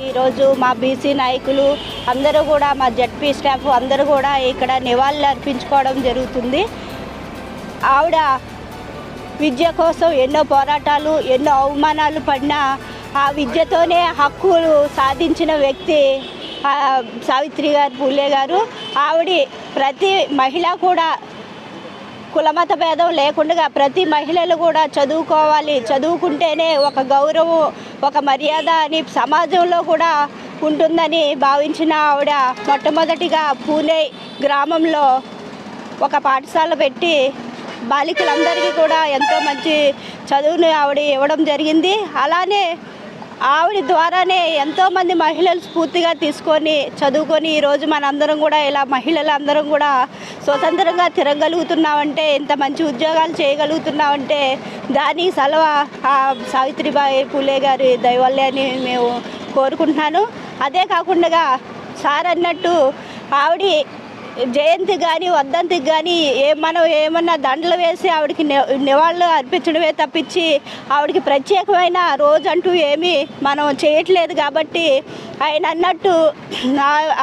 ఈరోజు మా బీసీ నాయకులు అందరూ కూడా మా జడ్పీ స్టాఫ్ అందరూ కూడా ఇక్కడ నివాళులు అర్పించుకోవడం జరుగుతుంది. ఆవిడ విద్య కోసం ఎన్నో పోరాటాలు ఎన్నో అవమానాలు పడినా ఆ విద్యతోనే హక్కులు సాధించిన వ్యక్తి సావిత్రిబాయి పూలే గారు. ఆవిడ ప్రతి మహిళ కూడా కులమత భేదం లేకుండా ప్రతి మహిళలు కూడా చదువుకోవాలి, చదువుకుంటేనే ఒక గౌరవం ఒక మర్యాద అని సమాజంలో కూడా ఉంటుందని భావించిన ఆవిడ మొట్టమొదటిగా పూణే గ్రామంలో ఒక పాఠశాల పెట్టి బాలికలందరికీ కూడా ఎంతో మంచి చదువుని ఆవిడ ఇవ్వడం జరిగింది. అలానే ఆవిడ ద్వారానే ఎంతోమంది మహిళలు స్ఫూర్తిగా తీసుకొని చదువుకొని ఈరోజు మనందరం కూడా ఇలా మహిళలందరం కూడా స్వతంత్రంగా తిరగలుగుతున్నామంటే, ఇంత మంచి ఉద్యోగాలు చేయగలుగుతున్నామంటే దాని సలవ సావిత్రిబాయి పూలే గారి దయవల్లే అని మేము కోరుకుంటున్నాను. అదే కాకుండా సార్ అన్నట్టు ఆవిడ జయంతి కానీ వర్ధంతికి కానీ మనం ఏమన్నా దండలు వేసి ఆవిడకి నివాళులు అర్పించడమే తప్పించి ఆవిడకి ప్రత్యేకమైన రోజు అంటూ ఏమీ మనం చేయట్లేదు. కాబట్టి ఆయన అన్నట్టు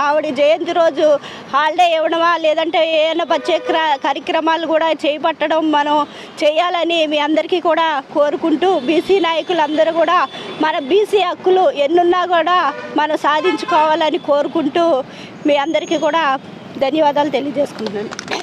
ఆవిడ జయంతి రోజు హాలిడే ఇవ్వడమా లేదంటే ఏమైనా ప్రత్యేక కార్యక్రమాలు కూడా చేపట్టడం మనం చేయాలని మీ అందరికీ కూడా కోరుకుంటూ, బీసీ నాయకులందరూ కూడా మన బీసీ హక్కులు ఎన్నున్నా కూడా మనం సాధించుకోవాలని కోరుకుంటూ మీ అందరికీ కూడా ధన్యవాదాలు తెలియజేసుకుంటున్నాను.